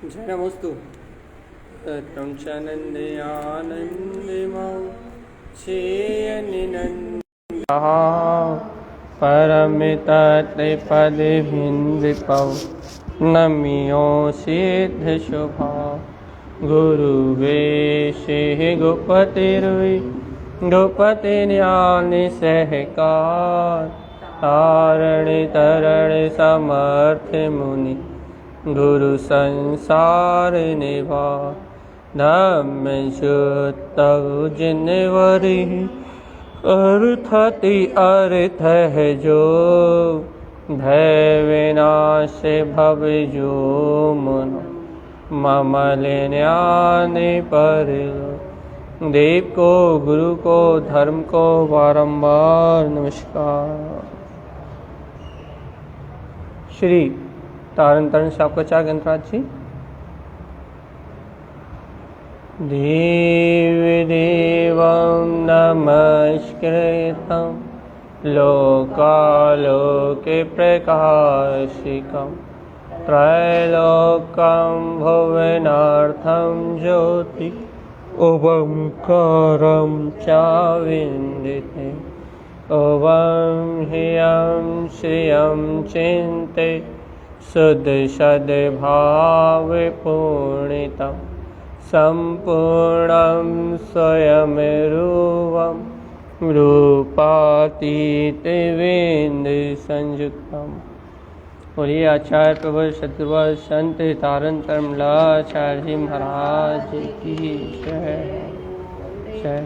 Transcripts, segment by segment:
जयमस्तु तत्रं च नन्दयानन्दमौ चेयनिनन्दः परमितत्पदभिन्दिपौ नमियो सिद्धशुभा गुरुवेशे गोपतिर्वै गोपतिज्ञानि सहकार तारणे तरणे समर्थ मुनि गुरु संसार निभा धम्म जुतौ जिनवरी अर्थति अर्थ है जो भय विनाश भव जो मन ममल ज्ञान पर देव को गुरु को धर्म को बारंबार नमस्कार। श्री तारण तरण शापकाचार्य ग्रंथराज जी। देव देवं नमस्कृतं लोकालोके प्रकाशिकं त्रैलोक्यं भुवनार्थं ज्योति ओंकारं चाविन्दिते ओं ह्रियं श्रियं चिन्ते शुद्ध सद्भावपूर्णितं सम्पूर्णं स्वयं रूपं रूपातीतवेन्द्रसंयुक्तम्। बोलिए आचार्य प्रभु सद्गुरु संत तारण तरमलाचार्य जी महाराज की जय जय।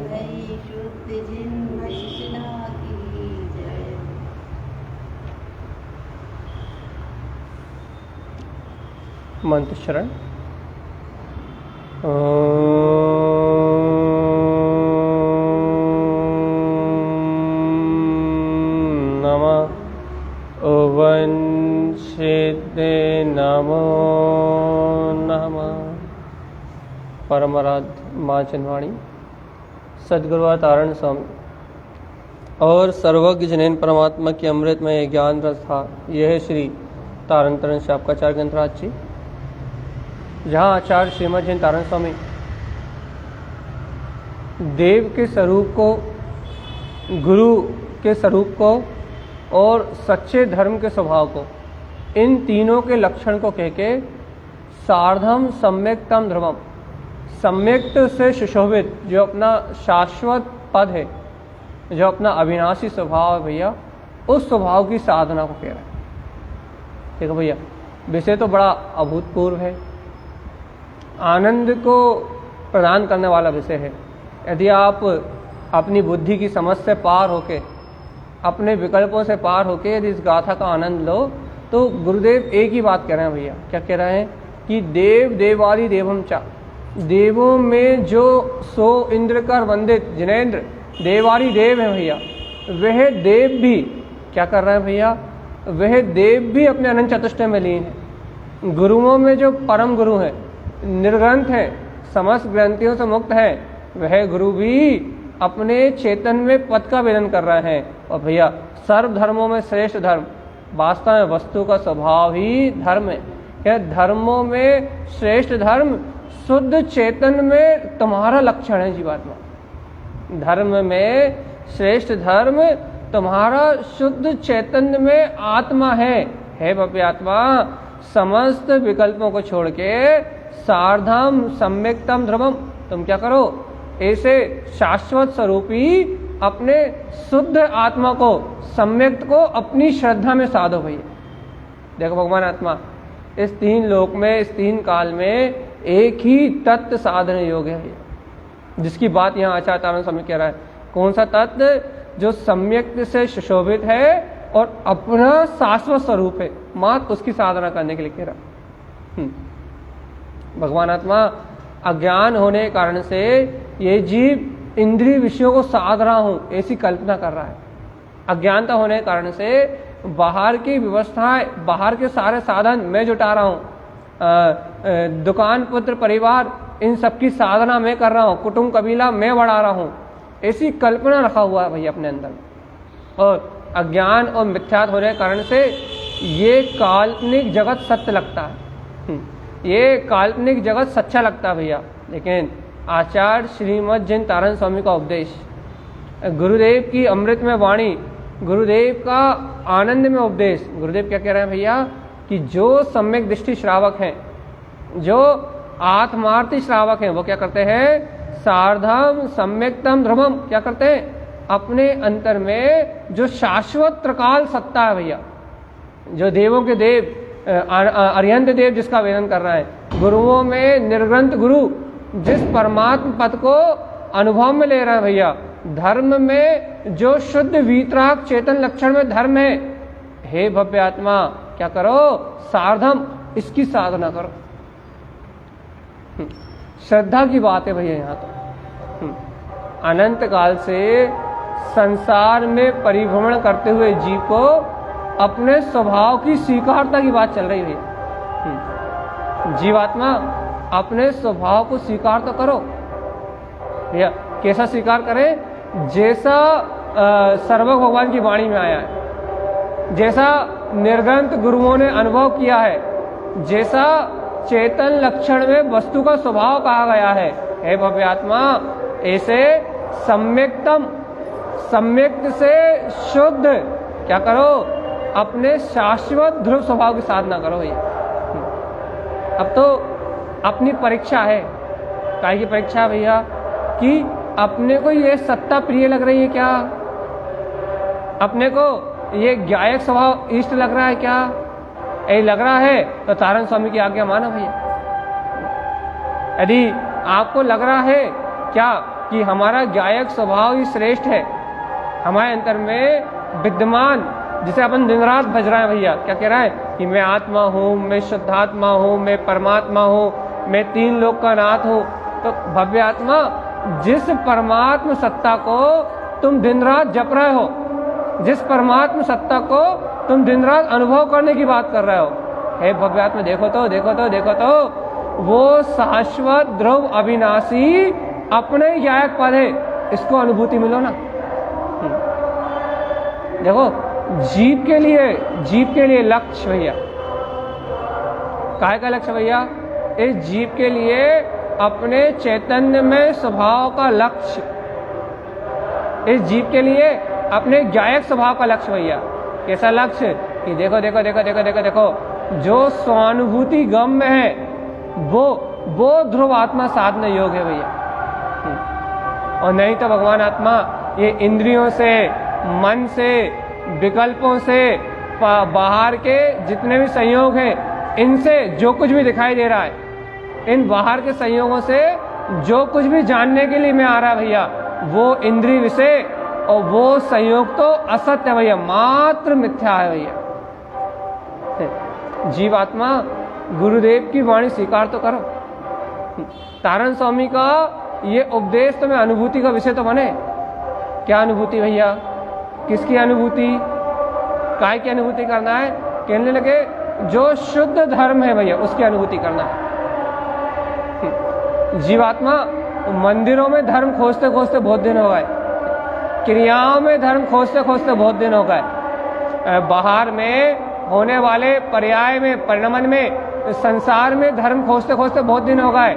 मंत्र शरण। नमः ओं सिद्धे नमो नमः। परमराध्य माँ चंद्रवाणी सद्गुरु तारण स्वामी और सर्वज्ञ जनेन परमात्मा की अमृतमय ज्ञान रस था। यह श्री तारण तरण शापकाचार्य ग्रंथराज जी, जहाँ आचार्य श्रीमद जैन तारण स्वामी देव के स्वरूप को, गुरु के स्वरूप को और सच्चे धर्म के स्वभाव को, इन तीनों के लक्षण को कह के सार्धम सम्यक्तम ध्रुवम, सम्यक्त से सुशोभित जो अपना शाश्वत पद है, जो अपना अविनाशी स्वभाव है भैया, उस स्वभाव की साधना को कह रहे हैं। देखो भैया, विषय तो बड़ा अभूतपूर्व है, आनंद को प्रदान करने वाला विषय है। यदि आप अपनी बुद्धि की समझ से पार होके, अपने विकल्पों से पार होके यदि इस गाथा का आनंद लो, तो गुरुदेव एक ही बात कह रहे हैं भैया। क्या कह रहे हैं कि देव देवादि देवम चा, देवों में जो सो इंद्र कर वंदित जिनेन्द्र देवादि देव हैं भैया, वह देव भी क्या कर रहे हैं भैया, वह देव भी अपने अनंत चतुष्टय में लीन है। गुरुओं में जो परम गुरु हैं, निर्ग्रंथ हैं, समस्त ग्रंथियों से मुक्त है, वह गुरु भी अपने चेतन में पद का वेदन कर रहे हैं। और भैया सर्व धर्मों में श्रेष्ठ धर्म वास्तव में वस्तु का स्वभाव ही धर्म है। क्या धर्मों में श्रेष्ठ धर्म शुद्ध चेतन में तुम्हारा लक्षण है जीवात्मा। धर्म में श्रेष्ठ धर्म तुम्हारा शुद्ध चैतन्य में आत्मा है बापी आत्मा। समस्त विकल्पों को छोड़ के सार्धम सम्यक्तम ध्रुवम, तुम क्या करो, ऐसे शाश्वत स्वरूपी अपने शुद्ध आत्मा को, सम्यक्त को अपनी श्रद्धा में साधो भैया। देखो भगवान आत्मा इस तीन लोक में, इस तीन काल में एक ही तत्व साधन योग है, जिसकी बात यहाँ आचार्य तारण स्वामी कह रहा है। कौन सा तत्व? जो सम्यक्त से सुशोभित है और अपना शाश्वत स्वरूप है, मात्र उसकी साधना करने के लिए कह रहा। भगवान आत्मा अज्ञान होने के कारण से ये जीव इंद्रिय विषयों को साध रहा हूँ ऐसी कल्पना कर रहा है। अज्ञानता होने के कारण से बाहर की व्यवस्थाएं, बाहर के सारे साधन मैं जुटा रहा हूँ, दुकान पुत्र परिवार इन सबकी साधना मैं कर रहा हूँ, कुटुंब कबीला मैं बढ़ा रहा हूँ, ऐसी कल्पना रखा हुआ है भैया अपने अंदर। और अज्ञान और मिथ्यात्व होने के कारण से ये काल्पनिक जगत सत्य लगता है। ये काल्पनिक जगत सच्चा लगता है भैया, लेकिन आचार्य श्रीमद् जिन तारण स्वामी का उपदेश, गुरुदेव की अमृत में वाणी, गुरुदेव का आनंद में उपदेश, गुरुदेव क्या कह रहे हैं भैया कि जो सम्यक दृष्टि श्रावक हैं, जो आत्मार्थी श्रावक हैं, वो क्या करते हैं, सार्धम सम्यक्तम ध्रुवम, क्या करते हैं, अपने अंतर में जो शाश्वत त्रिकाल सत्ता है भैया, जो देवों के देव अरिहंत देव जिसका वेदन कर रहा है, गुरुओं में निर्ग्रंथ गुरु जिस परमात्म पद को अनुभव में ले रहा है भैया, धर्म में जो शुद्ध वीतराग चेतन लक्षण में धर्म है, हे भव्य आत्मा क्या करो, सार्धम इसकी साधना करो। श्रद्धा की बात है भैया यहाँ तो। अनंत काल से संसार में परिभ्रमण करते हुए जीव को अपने स्वभाव की स्वीकारता की बात चल रही है। जीवात्मा अपने स्वभाव को स्वीकार तो करो भैया। कैसा स्वीकार करें, जैसा सर्वज्ञ भगवान की वाणी में आया है, जैसा निर्ग्रंथ गुरुओं ने अनुभव किया है, जैसा चेतन लक्षण में वस्तु का स्वभाव कहा गया है, हे भव्य आत्मा ऐसे सम्यक्तम, सम्यक्त से शुद्ध क्या करो, अपने शाश्वत ध्रुव स्वभाव की साधना करो भैया। अब तो अपनी परीक्षा है, काय की परीक्षा है भैया, कि अपने को ये सत्ता प्रिय लग रही है क्या, अपने को ये ज्ञायक स्वभाव इष्ट लग रहा है क्या, यही लग रहा है तो तारण स्वामी की आज्ञा मानो भैया। यदि आपको लग रहा है क्या कि हमारा ज्ञायक स्वभाव ही श्रेष्ठ है, हमारे अंतर में विद्यमान, जिसे अपन दिन रात भज रहे हैं भैया, क्या कह रहा है कि मैं आत्मा हूँ, मैं शुद्धात्मा हूँ, मैं परमात्मा हूँ, मैं तीन लोक का नाथ हूँ, तो भव्य आत्मा जिस परमात्म सत्ता को तुम दिन रात जप रहे हो, जिस परमात्म सत्ता को तुम दिन रात अनुभव करने की बात कर रहे हो, हे भव्य आत्मा देखो तो देखो तो देखो तो, वो शाश्वत ध्रुव अविनाशी अपने ही ज्ञायक पद है, इसको अनुभूति मिलो ना। देखो जीव के लिए लक्ष्य भैया, काहे का लक्ष्य भैया, इस जीव के लिए अपने चैतन्य में स्वभाव का लक्ष्य, इस जीव के लिए अपने ज्ञायक स्वभाव का लक्ष्य भैया। कैसा लक्ष्य कि देखो देखो देखो देखो देखो देखो, जो स्वानुभूति गम में है वो ध्रुव आत्मा साधना योग है भैया। और नहीं तो भगवान आत्मा ये इंद्रियों से, मन से, विकल्पों से, बाहर के जितने भी संयोग हैं, इनसे जो कुछ भी दिखाई दे रहा है, इन बाहर के संयोगों से जो कुछ भी जानने के लिए मैं आ रहा भैया, वो इंद्रिय विषय और वो संयोग तो असत्य है भैया, मात्र मिथ्या है भैया। जीवात्मा गुरुदेव की वाणी स्वीकार तो करो। तारण स्वामी का ये उपदेश तो मैं अनुभूति का विषय तो बने। क्या अनुभूति भैया, किसकी अनुभूति, काय की अनुभूति करना है, कहने लगे जो शुद्ध धर्म है भैया उसकी अनुभूति करना है। जीवात्मा मंदिरों में धर्म खोजते खोजते बहुत दिन हो गए, क्रियाओं में धर्म खोजते खोजते बहुत दिन हो गए, बाहर में होने वाले पर्याय में, परिणमन में, संसार में धर्म खोजते खोजते बहुत दिन हो गए।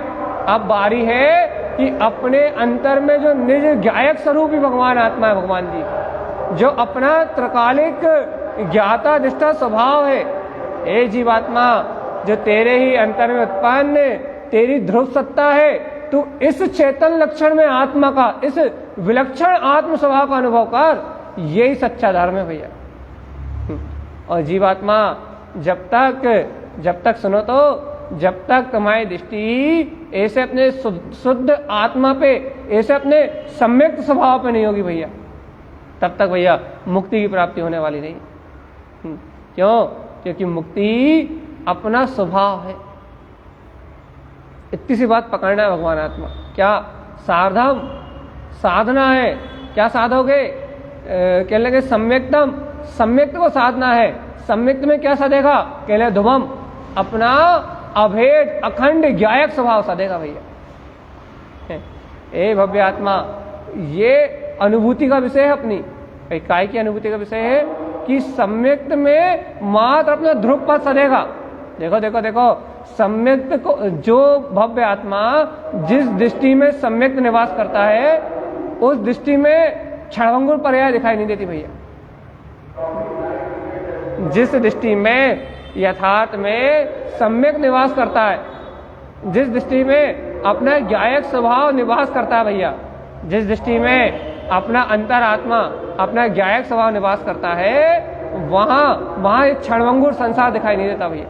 अब बारी है कि अपने अंतर में जो निज ज्ञायक स्वरूप ही भगवान आत्मा है, भगवान जी जो अपना त्रिकालिक ज्ञाता दृष्टा स्वभाव है, हे जीवात्मा जो तेरे ही अंतर में उत्पन्न तेरी ध्रुव सत्ता है, तू इस चेतन लक्षण में आत्मा का, इस विलक्षण आत्म स्वभाव का अनुभव कर, यही सच्चा धर्म है भैया। और जीवात्मा जब तक सुनो तो, जब तक तुम्हारी दृष्टि ऐसे अपने शुद्ध आत्मा पे, ऐसे अपने सम्यक स्वभाव पे नहीं होगी भैया, तब तक भैया मुक्ति की प्राप्ति होने वाली नहीं। क्यों? क्योंकि मुक्ति अपना स्वभाव है। इतनी सी बात पकड़ना है भगवान आत्मा। क्या साधम साधना है, क्या साधोगे, कहने लगे सम्यक्तम, सम्यक्त को साधना है। सम्यक्त में क्या साधेगा, कहने लगे ध्रुवम, अपना अभेद अखंड ज्ञायक स्वभाव साधेगा भैया। ए भव्य आत्मा, ये अनुभूति का विषय है अपनी। काय की अनुभूति का विषय है कि सम्यक्त में मात्र अपना ध्रुव पद साधेगा। देखो देखो देखो, सम्यक्त को, जो भव्य आत्मा जिस दृष्टि में सम्यक्त निवास करता है उस दृष्टि में क्षणभंगुर पर्याय दिखाई नहीं देती भैया। जिस दृष्टि में यथार्थ में सम्यक निवास करता है, जिस दृष्टि में अपना ज्ञायक स्वभाव निवास करता है भैया, जिस दृष्टि में अपना अंतरात्मा अपना ज्ञायक स्वभाव निवास करता है, वहां एक क्षणभंगुर संसार दिखाई नहीं देता भैया।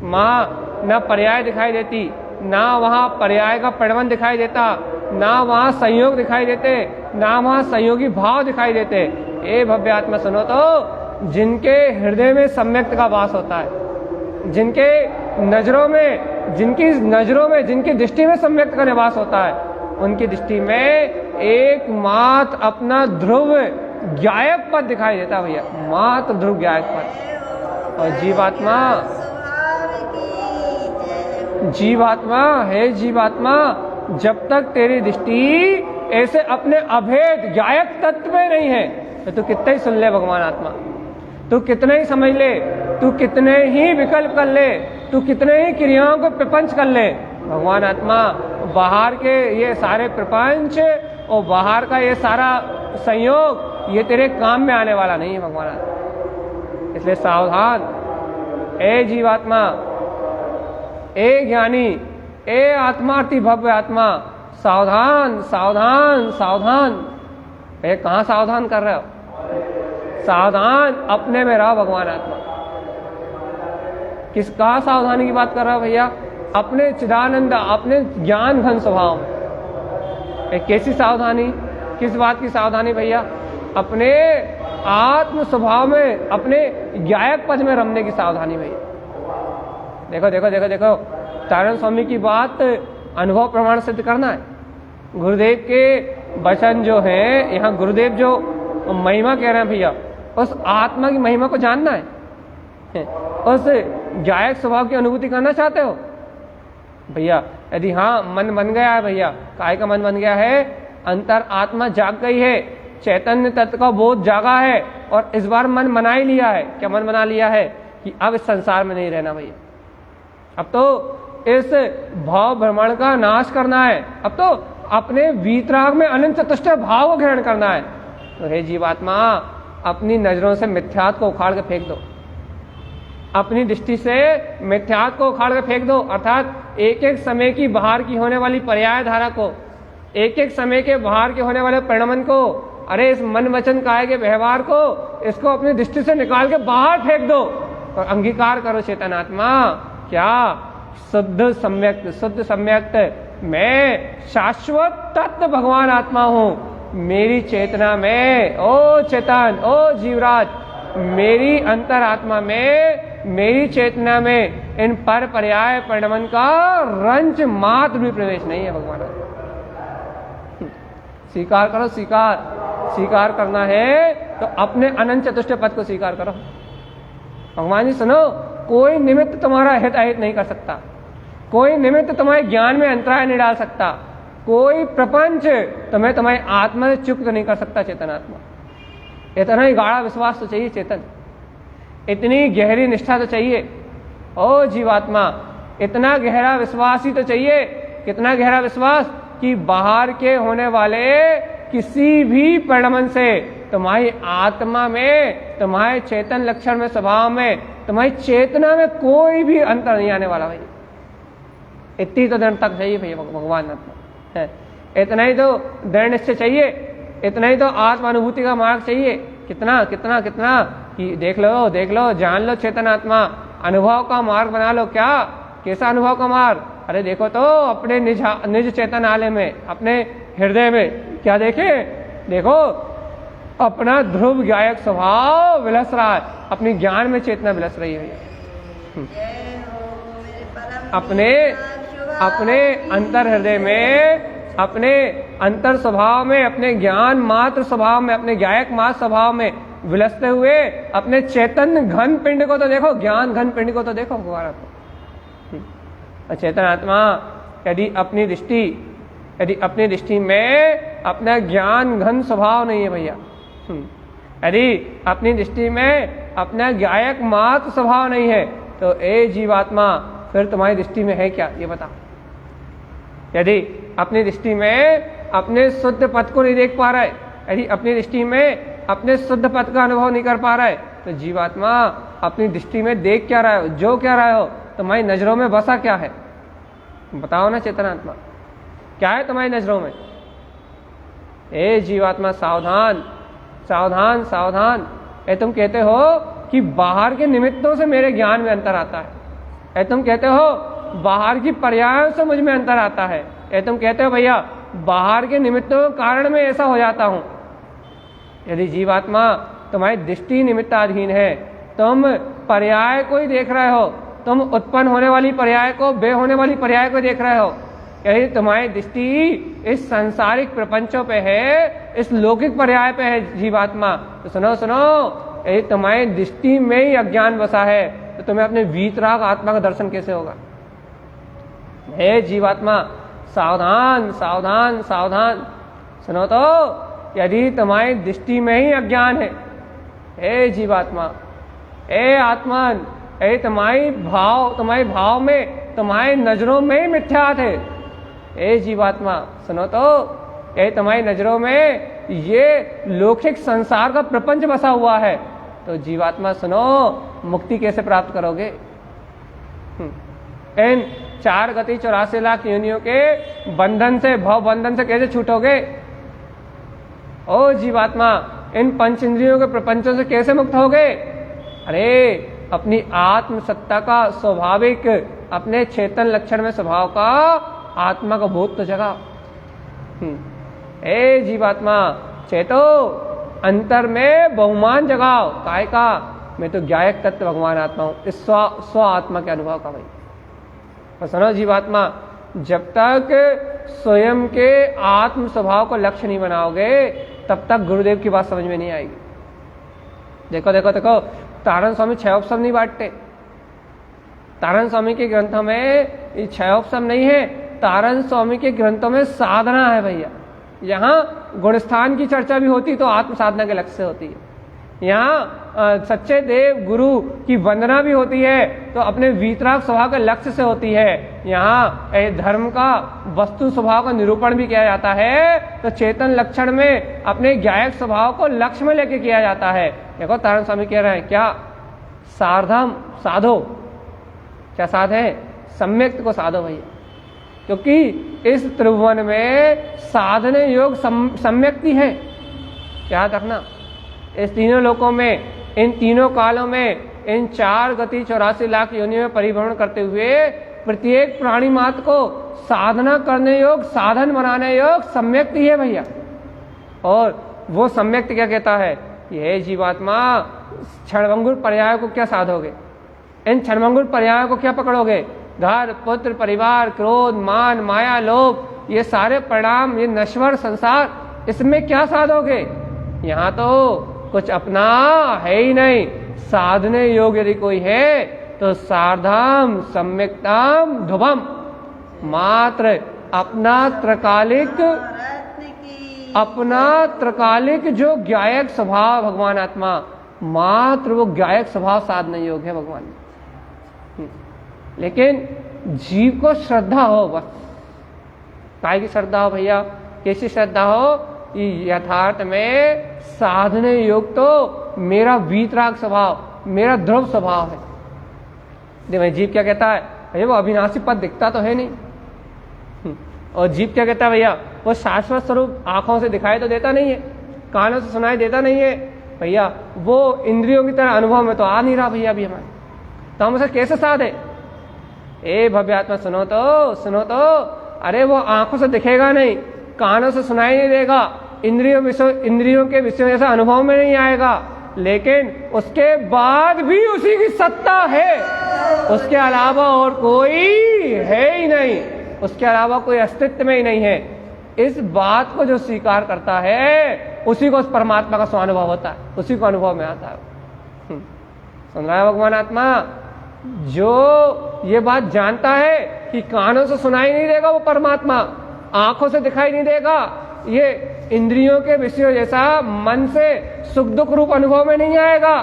वहां न पर्याय दिखाई देती, ना वहां पर्याय का परिणाम दिखाई देता, ना वहां संयोग दिखाई देते, ना वहां संयोगी भाव दिखाई देते। ए भव्य आत्मा सुनो तो, जिनके हृदय में सम्यक्त का वास होता है, जिनके नजरों में जिनकी दृष्टि में सम्यक्त का निवास होता है, उनकी दृष्टि में एकमात्र अपना ध्रुव ज्ञायक पद दिखाई देता भैया, मात्र ध्रुव ज्ञायक पद। और जीवात्मा जब तक तेरी दृष्टि ऐसे अपने अभेद ज्ञायक तत्व में नहीं है तो तू कितना ही सुन ले भगवान आत्मा, तू कितना ही समझ ले, तू कितने ही विकल्प कर ले, तू कितने ही क्रियाओं को प्रपंच कर ले, भगवान आत्मा बाहर के ये सारे प्रपंच और बाहर का ये सारा संयोग ये तेरे काम में आने वाला नहीं है भगवान आत्मा। इसलिए सावधान, ए जीवात्मा, ए ज्ञानी, ए आत्मार्थी भव्य आत्मा, सावधान सावधान सावधान। भैया कहाँ सावधान कर रहे हो? सावधान अपने में रहो भगवान आत्मा। किसका सावधानी की बात कर रहा है भैया? अपने चिदानंद, अपने ज्ञान घन स्वभाव में। कैसी सावधानी, किस बात की सावधानी भैया? अपने आत्म स्वभाव में, अपने ज्ञायक पद में रमने की सावधानी भैया। देखो देखो देखो देखो, तारण स्वामी की बात अनुभव प्रमाण सिद्ध करना है। गुरुदेव के वचन जो है, यहाँ गुरुदेव जो महिमा कह रहे हैं भैया, उस आत्मा की महिमा को जानना है, उस ज्ञायक स्वभाव की अनुभूति करना चाहते हो भैया? यदि हाँ मन बन गया है भैया, काय का मन बन गया है? अंतर आत्मा जाग गई है, चैतन्य तत्व का बोध जागा है, और इस बार मन बना ही लिया है। क्या मन बना लिया है? कि अब इस संसार में नहीं रहना भैया, अब तो इस भाव भ्रमण का नाश करना है, अब तो अपने वीतराग में अनंत चतुष्ट भाव को ग्रहण करना है। तो हे जीवात्मा, अपनी नजरों से मिथ्यात्व को उखाड़ के फेंक दो, अपनी दृष्टि से मिथ्यात्व को उखाड़ के फेंक दो। अर्थात एक एक समय की बाहर की होने वाली पर्याय धारा को, एक एक समय के बाहर के होने वाले परिणमन को, अरे इस मन वचन काय के व्यवहार को, इसको अपनी दृष्टि से निकाल के बाहर फेंक दो और अंगीकार करो चेतनात्मा, क्या शुद्ध सम्यक्त मैं शाश्वत तत्व भगवान आत्मा हूँ। मेरी चेतना में, ओ चेतन, ओ जीवराज, मेरी अंतरात्मा में, मेरी चेतना में इन पर पर्याय परिणमन का रंच मात्र भी प्रवेश नहीं है भगवान। स्वीकार करो, स्वीकार करना है तो अपने अनंत चतुष्ट पद को स्वीकार करो। भगवान जी सुनो, कोई निमित्त तुम्हारा हित अहित नहीं कर सकता, कोई निमित्त तुम्हारे ज्ञान में अंतराय नहीं डाल सकता, कोई प्रपंच तुम्हें तुम्हारी आत्मा से चुप नहीं कर सकता। चेतनात्मा, इतना ही गाढ़ा विश्वास तो चाहिए चेतन, इतनी गहरी निष्ठा तो चाहिए। ओ जीवात्मा, इतना गहरा विश्वास ही तो चाहिए। कितना गहरा विश्वास? कि बाहर के होने वाले किसी भी परिणमन से तुम्हारी आत्मा में, तुम्हारे चेतन लक्षण में, स्वभाव में, तुम्हारी चेतना में कोई भी अंतर नहीं आने वाला भाई। इतनी तो दृढ़ तक चाहिए भैया भगवान आत्मा है, इतना ही तो दृढ़ निश्चय चाहिए, इतना ही तो आत्मानुभूति का मार्ग चाहिए। कितना कितना कितना कि देख लो, जान लो चेतन आत्मा, अनुभव का मार्ग बना लो। क्या, कैसा अनुभव का मार्ग? अरे देखो तो अपने निज चेतन आलय में, अपने हृदय में क्या देखे? देखो अपना ध्रुव ज्ञायक स्वभाव विलस रहा है, अपनी ज्ञान में चेतना विलस रही है। अपने अंतर हृदय में, अपने अंतर स्वभाव में, अपने ज्ञान मात्र स्वभाव में, अपने ज्ञायक मात्र स्वभाव में विलसते हुए अपने चेतन घन पिंड को तो देखो, ज्ञान घन पिंड को तो देखो भगवान को। चेतन आत्मा यदि अपनी दृष्टि में अपना ज्ञान घन स्वभाव नहीं है भैया, यदि अपनी दृष्टि में अपना ज्ञायक मात्र स्वभाव नहीं है, तो ए जीवात्मा फिर तुम्हारी दृष्टि में है क्या, ये बताओ। यदि अपनी दृष्टि में अपने शुद्ध पद को नहीं देख पा रहा है, यदि अपनी दृष्टि में अपने शुद्ध पद का अनुभव नहीं कर पा रहा है, तो जीवात्मा अपनी दृष्टि में देख क्या रहा हो, जो क्या रहा हो, तुम्हारी नजरों में बसा क्या है, बताओ ना चेतनात्मा, क्या है तुम्हारी नजरों में। ए जीवात्मा सावधान सावधान सावधान। ए तुम कहते हो कि बाहर के निमित्तों से मेरे ज्ञान में अंतर आता है, ए तुम कहते हो बाहर की पर्यायों से मुझ में अंतर आता है, ए तुम कहते हो भैया बाहर के निमित्तों के कारण में ऐसा हो जाता हूं। यदि जीवात्मा तुम्हारी दृष्टि निमित्ताधीन है, तुम पर्याय को ही देख रहे हो, तुम उत्पन्न होने वाली पर्याय को, बे होने वाली पर्याय को देख रहे हो, यदि तुम्हारी दृष्टि इस सांसारिक प्रपंचों पे है, इस लौकिक पर्याय पे है जीवात्मा, तो सुनो सुनो, यदि तुम्हारी दृष्टि में ही अज्ञान बसा है, तो तुम्हें अपने वीतराग आत्मा का दर्शन कैसे होगा। हे जीवात्मा सावधान सावधान सावधान। सुनो तो, यदि तुम्हारी दृष्टि में ही अज्ञान है, हे जीवात्मा, हे आत्मन, हे तुम्हारे भाव में, तुम्हारी नजरों में ही मिथ्यात है। हे जीवात्मा सुनो तो, ये तुम्हारी नजरों में ये लौकिक संसार का प्रपंच बसा हुआ है, तो जीवात्मा सुनो, मुक्ति कैसे प्राप्त करोगे। इन 4 गति 84 लाख योनियों के बंधन से, भव बंधन से कैसे छूटोगे। ओ जीवात्मा, इन 5 इंद्रियों के प्रपंचों से कैसे मुक्त होगे। अरे अपनी आत्म सत्ता का स्वाभाविक, अपने चेतन लक्षण में स्वभाव का आत्मा का बोध तो जगा। हे जीवात्मा चेतो, अंतर में बहुमान जगाओ, काय का, मैं तो ज्ञायक तत्व भगवान आत्मा हूं, इस स्व आत्मा के अनुभव का। भाई तो सुनो जीवात्मा, जब तक स्वयं के आत्म स्वभाव को लक्ष्य नहीं बनाओगे, तब तक गुरुदेव की बात समझ में नहीं आएगी। देखो देखो देखो, तारण स्वामी 6 उपसम नहीं बांटते। तारण स्वामी के ग्रंथों में ये 6 उपसम नहीं है, तारण स्वामी के ग्रंथों में साधना है भैया। यहाँ गुणस्थान की चर्चा भी होती तो आत्म साधना के लक्ष्य से होती है, यहाँ सच्चे देव गुरु की वंदना भी होती है तो अपने वीतराग स्वभाव के लक्ष्य से होती है, यहाँ धर्म का वस्तु स्वभाव का निरूपण भी किया जाता है तो चेतन लक्षण में अपने ज्ञायक स्वभाव को लक्ष्य में लेके किया जाता है। देखो तारण स्वामी कह रहे हैं क्या, साधम साधो, क्या साध है, सम्यक्त को साधो भैया, क्योंकि इस त्रिभुवन में साधने योग सम्यक्ति है। याद रखना, इस तीनों लोकों में, इन तीनों कालों में, इन 4 गति 84 लाख योनियों में परिभ्रमण करते हुए प्रत्येक प्राणी मात्र को साधना करने योग, साधन बनाने योग सम्यक्ति है भैया। और वो सम्यक्ति क्या कहता है, ये जीवात्मा क्षणभंगुर पर्याय को क्या साधोगे, इन क्षणभंगुर पर्याय को क्या पकड़ोगे, घर पुत्र परिवार क्रोध मान माया लोभ, ये सारे परिणाम, ये नश्वर संसार, इसमें क्या साधोगे। यहाँ तो कुछ अपना है ही नहीं। साधने योग्य यदि कोई है तो सार्धम सम्यक्ताम ध्रुवम, मात्र अपना त्रकालिक जो ज्ञायक स्वभाव भगवान आत्मा, मात्र वो ज्ञायक स्वभाव साधने योग्य है भगवान। लेकिन जीव को श्रद्धा हो, बस काय की श्रद्धा हो भैया, कैसी श्रद्धा हो, यथार्थ में साधने योग तो मेरा वीतराग स्वभाव, मेरा ध्रुव स्वभाव है। देखो जीव क्या कहता है भैया, वो अविनाशी पद दिखता तो है नहीं, और जीव क्या कहता है भैया, वो शाश्वत स्वरूप आंखों से दिखाई तो देता नहीं है, कानों से सुनाई देता नहीं है भैया, वो इंद्रियों की तरह अनुभव में तो आ नहीं रहा भैया अभी हमारे, तो हम उसे कैसे साधे। ए भव्यात्मा सुनो तो, अरे वो आंखों से दिखेगा नहीं, कानों से सुनाई नहीं देगा, इंद्रियों के विषयों जैसा अनुभव में नहीं आएगा, लेकिन उसके बाद भी उसी की सत्ता है, उसके अलावा और कोई है ही नहीं, उसके अलावा कोई अस्तित्व में ही नहीं है। इस बात को जो स्वीकार करता है उसी को उस परमात्मा का स्वानुभव होता है, उसी को अनुभव में आता है। सुन रहा है भगवान आत्मा, जो ये बात जानता है कि कानों से सुनाई नहीं देगा वो परमात्मा, आंखों से दिखाई नहीं देगा, ये इंद्रियों के विषयों जैसा मन से सुख दुख रूप अनुभव में नहीं आएगा,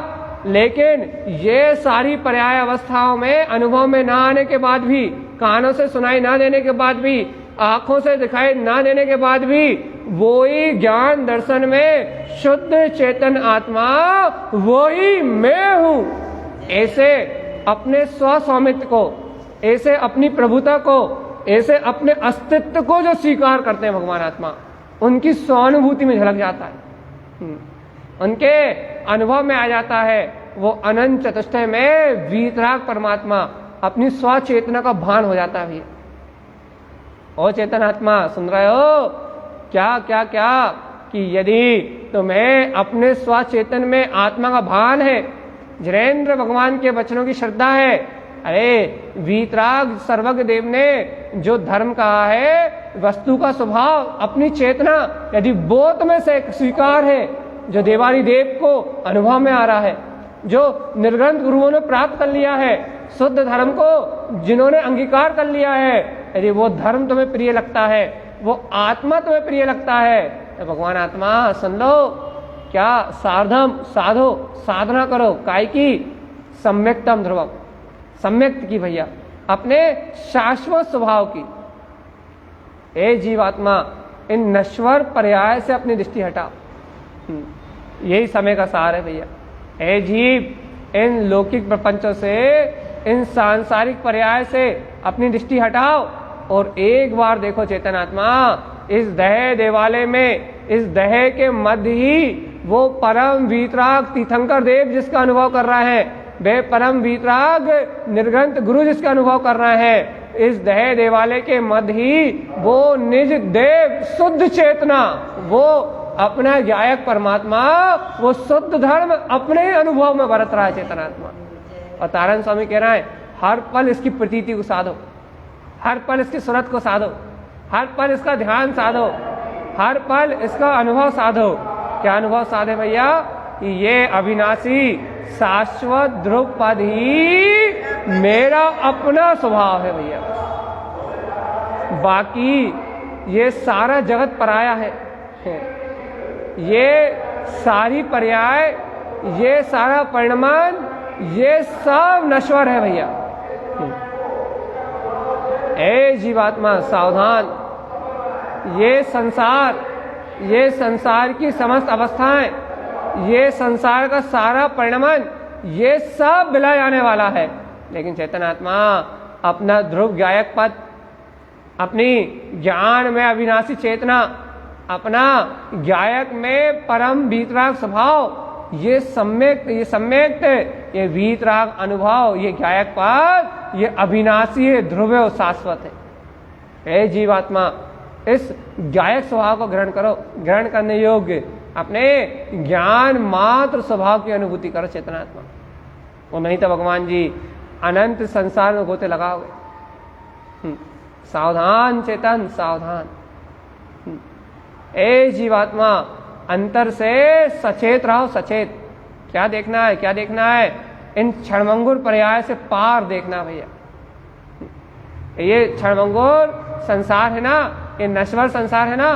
लेकिन ये सारी पर्याय अवस्थाओं में अनुभव में ना आने के बाद भी, कानों से सुनाई ना देने के बाद भी, आंखों से दिखाई ना देने के बाद भी, वो ही ज्ञान दर्शन में शुद्ध चेतन आत्मा वो ही मैं हूं, ऐसे अपने स्वस्वामित्व को, ऐसे अपनी प्रभुता को, ऐसे अपने अस्तित्व को जो स्वीकार करते हैं भगवान आत्मा, उनकी स्वानुभूति में झलक जाता है, उनके अनुभव में आ जाता है वो अनंत चतुष्टय में वीतराग परमात्मा अपनी स्वचेतना का भान हो जाता है। ओ चेतन आत्मा सुन रहे हो क्या क्या क्या कि यदि तुम्हें अपने स्वचेतन में आत्मा का भान है, जिनेन्द्र भगवान के वचनों की श्रद्धा है, अरे वीतराग सर्वज्ञ देव ने जो धर्म कहा है, वस्तु का स्वभाव, अपनी चेतना, यदि वो तुम्हें से स्वीकार है, जो देवारी देव को अनुभव में आ रहा है, जो निर्ग्रंथ गुरुओं ने प्राप्त कर लिया है, शुद्ध धर्म को जिन्होंने अंगीकार कर लिया है, यदि वो धर्म तुम्हें प्रिय लगता है, वो आत्मा तुम्हें प्रिय लगता है, तो भगवान आत्मा सुन लो, क्या साधम साधो, साधना करो, काय की सम्यक्तम ध्रुवम, सम्यक्त की भैया, अपने शाश्वत स्वभाव की। ए जीवात्मा, इन नश्वर पर्याय से अपनी दृष्टि हटाओ, यही समय का सार है भैया। ए जीव, इन लौकिक प्रपंचों से, इन सांसारिक पर्याय से अपनी दृष्टि हटाओ और एक बार देखो चेतन आत्मा, इस दहे देवालय में, इस दहे के मध्य ही वो परम वीतराग तीर्थंकर देव जिसका अनुभव कर रहा है, वे परम वीतराग निर्ग्रंथ गुरु जिसका अनुभव कर रहा है, इस दहे देवालय के मध्य ही वो निज देव शुद्ध चेतना, वो अपना गायक परमात्मा, वो शुद्ध धर्म अपने ही अनुभव में बरत रहा है चेतनात्मा। और तारण स्वामी कह रहा है हर पल इसकी प्रतीति को साधो, हर पल इसकी सूरत को साधो, हर पल इसका ध्यान साधो, हर पल इसका अनुभव साधो। क्या अनुभव साधे भैया? ये अविनाशी शाश्वत ध्रुव पद ही मेरा अपना स्वभाव है भैया, बाकी ये सारा जगत पराया है, ये सारी पर्याय, ये सारा परिणाम, ये सब नश्वर है भैया। ए जीवात्मा सावधान, ये संसार की समस्त अवस्थाएं, ये संसार का सारा परिणाम, ये सब विलय आने वाला है, लेकिन चेतन आत्मा अपना ध्रुव गायक पद, अपनी ज्ञान में अविनाशी चेतना, अपना गायक में परम वीतराग स्वभाव, ये सम्यक्त ये वीतराग अनुभव, ये गायक पद, ये अविनाशी है, ध्रुव और शाश्वत है। ए जीवात्मा, इस गायक स्वभाव को ग्रहण करो, ग्रहण करने योग्य अपने ज्ञान मात्र स्वभाव की अनुभूति करो चेतनात्मा, और नहीं तो भगवान जी अनंत संसार में गोते लगाओगे। सावधान चेतन सावधान। ए जीवात्मा, अंतर से सचेत रहो, सचेत। क्या देखना है, क्या देखना है? इन क्षणभंगुर पर्याय से पार देखना भैया। ये क्षणभंगुर संसार है ना, ये नश्वर संसार है ना,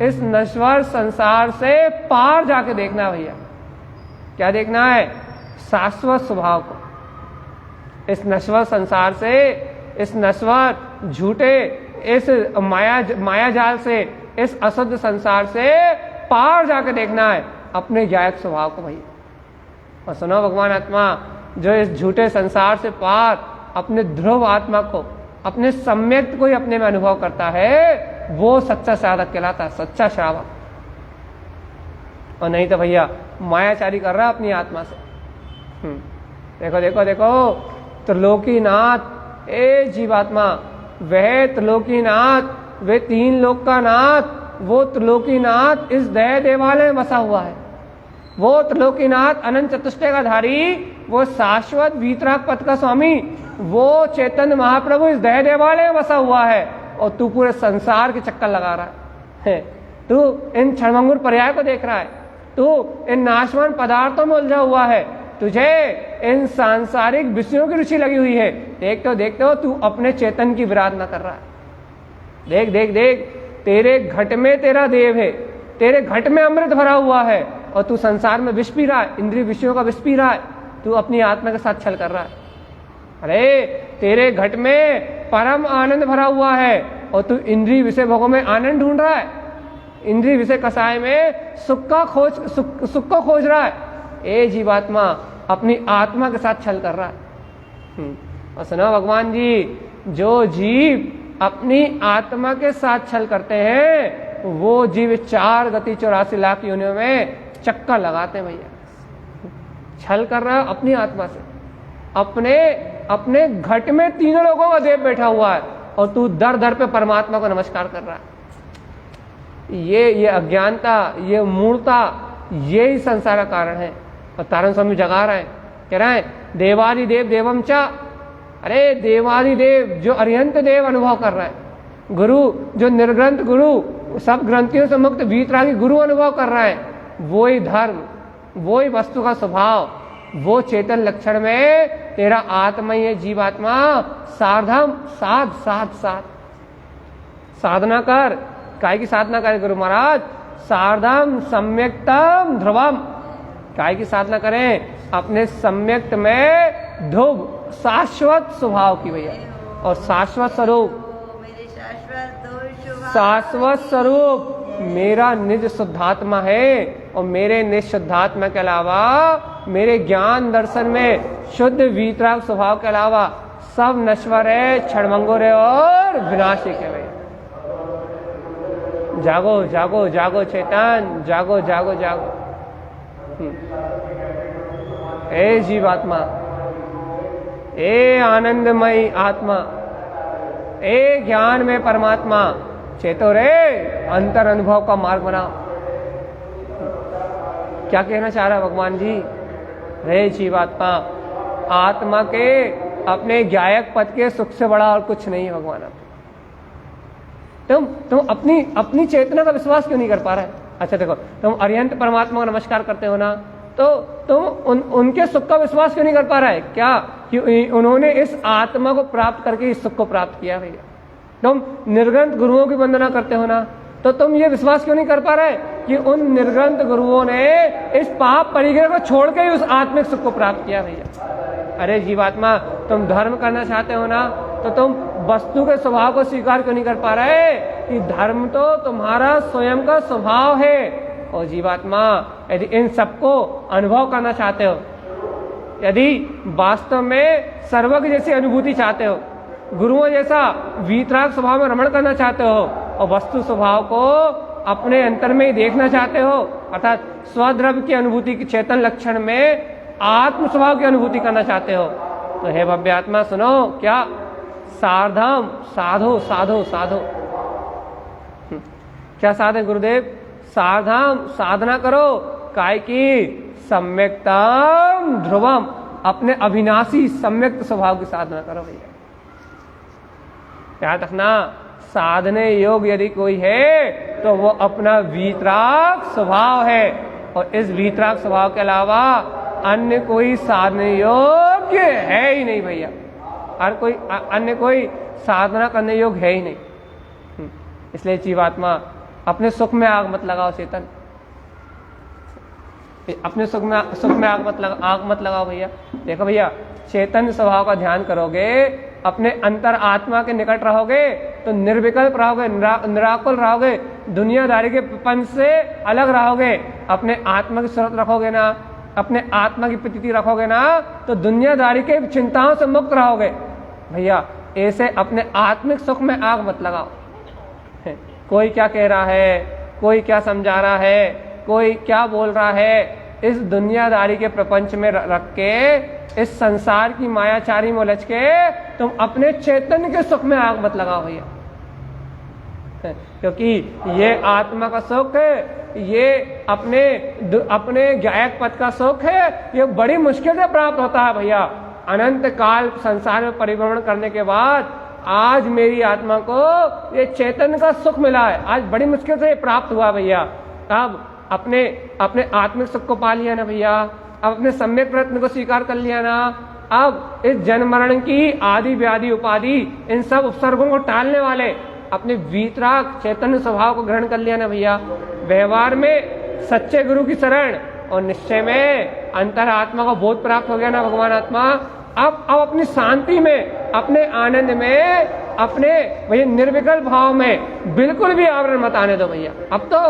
इस नश्वर संसार से पार जाके देखना भैया। क्या देखना है? शाश्वत स्वभाव को। इस नश्वर संसार से, इस नश्वर झूठे, इस माया जाल से, इस अशुद्ध संसार से पार जाके देखना है अपने गायक स्वभाव को भैया। और सुनो भगवान आत्मा, जो इस झूठे संसार से पार अपने ध्रुव आत्मा को, अपने सम्यक्त को ही अपने में अनुभव करता है, वो सच्चा साधक कहलाता है, सच्चा श्रावक। और नहीं तो भैया मायाचारी कर रहा है अपनी आत्मा से। देखो देखो देखो, त्रिलोकीनाथ, ए जीवात्मा, वह त्रिलोकीनाथ, वे तीन लोक का नाथ, वो त्रिलोकीनाथ इस दया देवालय में बसा हुआ है। वो त्रिलोकीनाथ अनंत चतुष्टय का धारी, वो शाश्वत वीतराग पद का स्वामी, वो चैतन्य महाप्रभु इस दया देवालय में बसा हुआ है, और तू पूरे संसार के चक्कर लगा रहा है। तू इन क्षणभंगुर पर्याय को देख रहा है, तू इन नाशवान पदार्थों में उलझा हुआ है, तुझे इन सांसारिक विषयों की रुचि लगी हुई है। देखते हो तू अपने चेतन की विराधना कर रहा है। देख देख देख, तेरे घट में तेरा देव है, तेरे घट में अमृत भरा हुआ है, और तू संसार में विष पी रहा है, इंद्रिय विषयों का विष पी रहा है। तू अपनी आत्मा के साथ छल कर रहा है। अरे तेरे घट में परम आनंद भरा हुआ है और तू इंद्रिय विषय भोगों में आनंद ढूंढ रहा है, इंद्रिय विषय कसाय में सुख को खोज रहा है। ए जीवात्मा अपनी आत्मा के साथ छल कर रहा है। और सुनो भगवान जी, जो जीव अपनी आत्मा के साथ छल करते हैं वो जीव 4 गति 84 लाख योनियों में चक्कर लगाते हैं भैया। छल कर रहा है अपनी आत्मा से, अपने घट में 3 लोगों का देव बैठा हुआ है और तू दर दर पे परमात्मा को नमस्कार कर रहा है। ये अज्ञानता, ये मूर्ता, ये ही संसार का कारण है। और तारण स्वामी जगा रहे हैं, कह रहे हैं देवादि देव देवम चा। अरे देवादि देव जो अरिहंत देव अनुभव कर रहा है, गुरु जो निर्ग्रंथ गुरु, सब ग्रंथियों से मुक्त वीतरागी गुरु अनुभव कर रहा है, वो ही धर्म, वो ही वस्तु का स्वभाव, वो चेतन लक्षण में तेरा आत्मा ही है जीवात्मा। साधम साध साध साध साधना कर। काय की साधना करे गुरु महाराज? साधम सम्यक्तम ध्रुवम। काय की साधना करें? अपने सम्यक्त में ध्रुव शाश्वत स्वभाव की भैया, और शाश्वत स्वरूप, शाश्वत स्वरूप मेरा निज शुद्धात्मा है। और मेरे निज शुद्धात्मा के अलावा, मेरे ज्ञान दर्शन में शुद्ध वीतराग स्वभाव के अलावा सब नश्वर है, क्षणभंगुर है और विनाशिक है भैया। जागो जागो जागो चेतन, जागो जागो जागो। ए जीवात्मा, ए आनंदमयी आत्मा, ए ज्ञान में परमात्मा, चेतो रे, अंतर अनुभव का मार्ग बनाओ। क्या कहना चाह रहा है भगवान जी? रे जीवात्मा, आत्मा के अपने ज्ञायक पद के सुख से बड़ा और कुछ नहीं है भगवान। तुम अपनी चेतना का विश्वास क्यों नहीं कर पा रहे? अच्छा देखो, तुम अरिहंत परमात्मा को नमस्कार करते हो ना, तो तुम उनके सुख का विश्वास क्यों नहीं कर पा रहा है? क्या कि उन्होंने इस आत्मा को प्राप्त करके इस सुख को प्राप्त किया भैया। तुम निर्ग्रंथ गुरुओं की वंदना करते हो ना, तो तुम ये विश्वास क्यों नहीं कर पा रहे कि उन निर्ग्रंथ गुरुओं ने इस पाप परिग्रह को छोड़ के ही उस आत्मिक सुख को प्राप्त किया भैया। अरे जीवात्मा, तुम धर्म करना चाहते हो ना, तो तुम वस्तु के स्वभाव को स्वीकार क्यों नहीं कर पा रहे कि धर्म तो तुम्हारा स्वयं का स्वभाव है। और जीवात्मा, यदि इन सबको अनुभव करना चाहते हो, यदि वास्तव में सर्वज्ञ जैसी अनुभूति चाहते हो, गुरुओं जैसा वीतराग स्वभाव में रमण करना चाहते हो, और वस्तु स्वभाव को अपने अंतर में ही देखना चाहते हो, अर्थात स्वद्रव्य की अनुभूति के चेतन लक्षण में आत्म स्वभाव की अनुभूति करना चाहते हो, तो हे भव्य आत्मा सुनो, क्या साधम साधो साधो साधो। क्या साधे गुरुदेव? साधम साधना करो, काय की सम्यक्तम ध्रुवम, अपने अविनाशी सम्यक्त स्वभाव की साधना करो भैया। याद रखना, साधने योग यदि कोई है तो वो अपना वीतराग स्वभाव है, और इस वीतराग स्वभाव के अलावा अन्य कोई साधने योग्य है ही नहीं भैया। हर कोई अन्य कोई साधना करने योग्य है ही नहीं। इसलिए जीवात्मा, अपने सुख में आग मत लगाओ चेतन, अपने सुख में आग मत लगाओ भैया। देखो भैया, चेतन स्वभाव का ध्यान करोगे, अपने अंतर आत्मा के निकट रहोगे तो निर्विकल्प रहोगे, निराकुल रहोगे, दुनियादारी के पंच से अलग रहोगे। अपने आत्मा की सूरत रखोगे ना, अपने आत्मा की प्रतीति रखोगे ना, तो दुनियादारी के चिंताओं से मुक्त रहोगे भैया। ऐसे अपने आत्मिक सुख में आग मत लगाओ। कोई क्या कह रहा है, कोई क्या समझा रहा है, कोई क्या बोल रहा है, इस दुनियादारी के प्रपंच में रख के, इस संसार की मायाचारी में उलझ के तुम अपने चैतन्य के सुख में आग मत लगाओ भैया। क्योंकि ये आत्मा का सुख है, ये अपने ज्ञायक पद का सुख है, ये बड़ी मुश्किल से प्राप्त होता है भैया। अनंत काल संसार में परिभ्रमण करने के बाद आज मेरी आत्मा को ये चेतन का सुख मिला है, आज बड़ी मुश्किल से ये प्राप्त हुआ भैया। अब अपने आत्मिक सुख को पा लिया ना भैया, अब अपने सम्यक रत्न को स्वीकार कर लिया ना, अब इस जन्म मरण की आदि व्याधि उपाधि, इन सब उपसर्गों को टालने वाले अपने वीतराग चैतन्य स्वभाव को ग्रहण कर लिया ना भैया। व्यवहार में सच्चे गुरु की शरण और निश्चय में अंतरात्मा को बोध प्राप्त हो गया ना भगवान आत्मा, अब अपनी शांति में, अपने आनंद में, अपने भैया निर्विकल्प भाव में बिल्कुल भी आवरण मत आने दो भैया। अब तो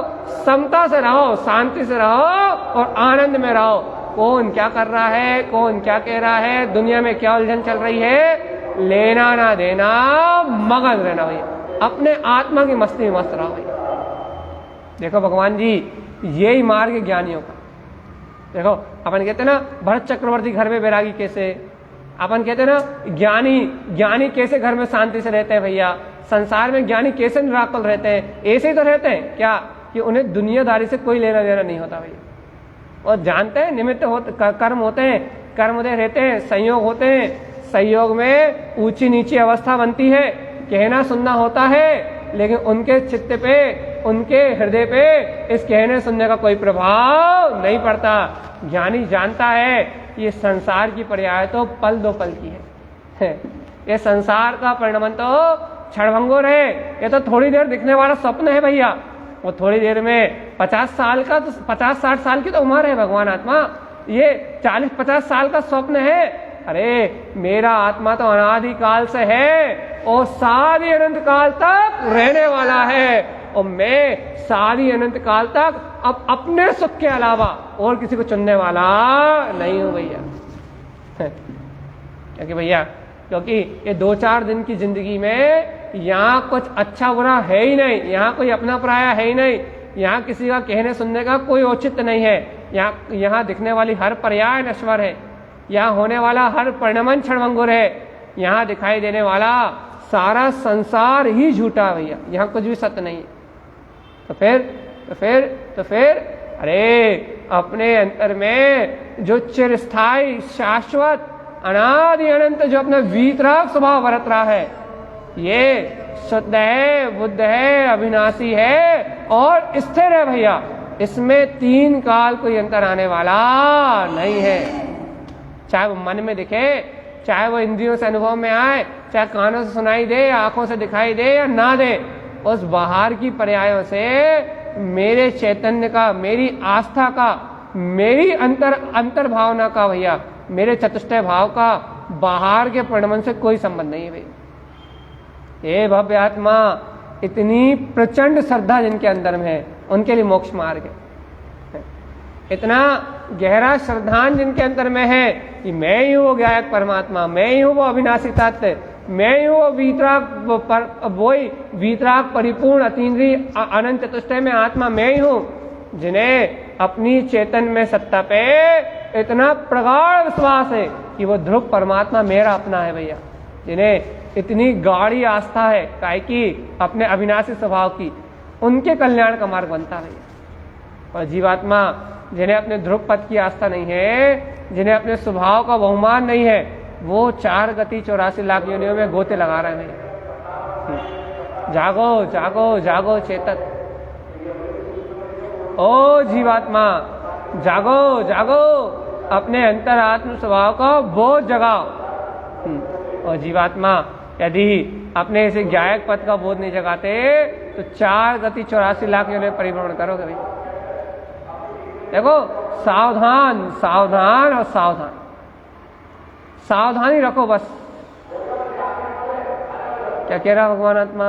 समता से रहो, शांति से रहो और आनंद में रहो। कौन क्या कर रहा है, कौन क्या कह रहा है, दुनिया में क्या उलझन चल रही है, लेना ना देना, मगन रहना भैया, अपने आत्मा की मस्ती में मस्त रहो भैया। देखो भगवान जी, यही मार्ग ज्ञानियों का। देखो अपन कहते ना भरत चक्रवर्ती घर में बैरागी कैसे, अपन कहते ना ज्ञानी कैसे घर में शांति से रहते हैं भैया, संसार में ज्ञानी कैसे निराकुल रहते हैं, ऐसे ही तो रहते हैं क्या कि उन्हें दुनियादारी से कोई लेना देना नहीं होता भैया। और जानते हैं निमित्त कर्म होते हैं, कर्म उदय रहते हैं, संयोग होते हैं, संयोग में ऊंची नीची अवस्था बनती है, कहना सुनना होता है, लेकिन उनके चित्त पे, उनके हृदय पे इस कहने सुनने का कोई प्रभाव नहीं पड़ता। ज्ञानी जानता है ये संसार की पर्याय तो पल दो पल की है, ये संसार का परिणाम तो क्षणभंगुर है, ये तो थोड़ी देर दिखने वाला स्वप्न है भैया। वो थोड़ी देर में 50 साल का, तो 50-60 साल की तो उम्र है भगवान आत्मा, ये 40-50 साल का स्वप्न है। अरे मेरा आत्मा तो अनादिकाल से है और सारी अनंत काल तक रहने वाला है, और मैं सारी अनंत काल तक अब अपने सुख के अलावा और किसी को चुनने वाला नहीं हूं भैया। क्योंकि भैया, क्योंकि ये 2-4 दिन की जिंदगी में यहाँ कुछ अच्छा बुरा है ही नहीं, यहाँ कोई अपना पराया है ही नहीं, यहाँ किसी का कहने सुनने का कोई औचित्य नहीं है, यहाँ दिखने वाली हर पर्याय नश्वर है, यहाँ होने वाला हर परिणमन क्षणभंगुर है, यहाँ दिखाई देने वाला सारा संसार ही झूठा है भैया, यहाँ कुछ भी सत्य नहीं है। तो फिर अरे अपने अंतर में जो चिरस्थायी शाश्वत अनादि अनंत जो अपना वीतराग स्वभाव बरत रहा है, ये शुद्ध है, बुद्ध है, अविनाशी है और स्थिर है भैया, इसमें 3 काल कोई अंतर आने वाला नहीं है। चाहे वो मन में दिखे, चाहे वो इंद्रियों से अनुभव में आए, चाहे कानों से सुनाई दे, आंखों से दिखाई दे या ना दे, उस बाहर की पर्यायों से मेरे चैतन्य का, मेरी आस्था का, मेरी अंतर भावना का भैया, मेरे चतुष्टय भाव का बाहर के परिणमन से कोई संबंध नहीं है भैया। ये भव्य आत्मा, इतनी प्रचंड श्रद्धा जिनके अंदर में है उनके लिए मोक्ष मार्ग है। इतना गहरा श्रद्धान जिनके अंतर में है कि मैं ही हूँ वो गायक परमात्मा, मैं ही हूँ वो अविनाशी तत्व, मैं ही हूँ वो वीतराग परिपूर्ण अतीन्द्रिय अनंत चतुष्टय में आत्मा मैं ही हूँ, जिन्हें अपनी चेतन में सत्ता पे इतना प्रगाढ़ विश्वास है कि वो ध्रुव परमात्मा मेरा अपना है भैया, जिन्हें इतनी गाढ़ी आस्था है काहे की अपने अविनाशी स्वभाव की, उनके कल्याण का मार्ग बनता है भैया। और जीवात्मा जिन्हें अपने ध्रुव पद की आस्था नहीं है, जिन्हें अपने स्वभाव का बहुमान नहीं है, वो 4 गति 84 लाख योनियों में गोते लगा रहे हैं। जागो जागो जागो चेतन, ओ जीवात्मा जागो जागो, अपने अंतर आत्म स्वभाव का बोध जगाओ। और जीवात्मा यदि अपने इसे गायक पद का बोध नहीं जगाते तो 4 गति 84 लाख योनियों में परिभ्रमण करोगे भाई। देखो सावधान सावधान और सावधान, सावधानी रखो बस। क्या कह रहा भगवान आत्मा?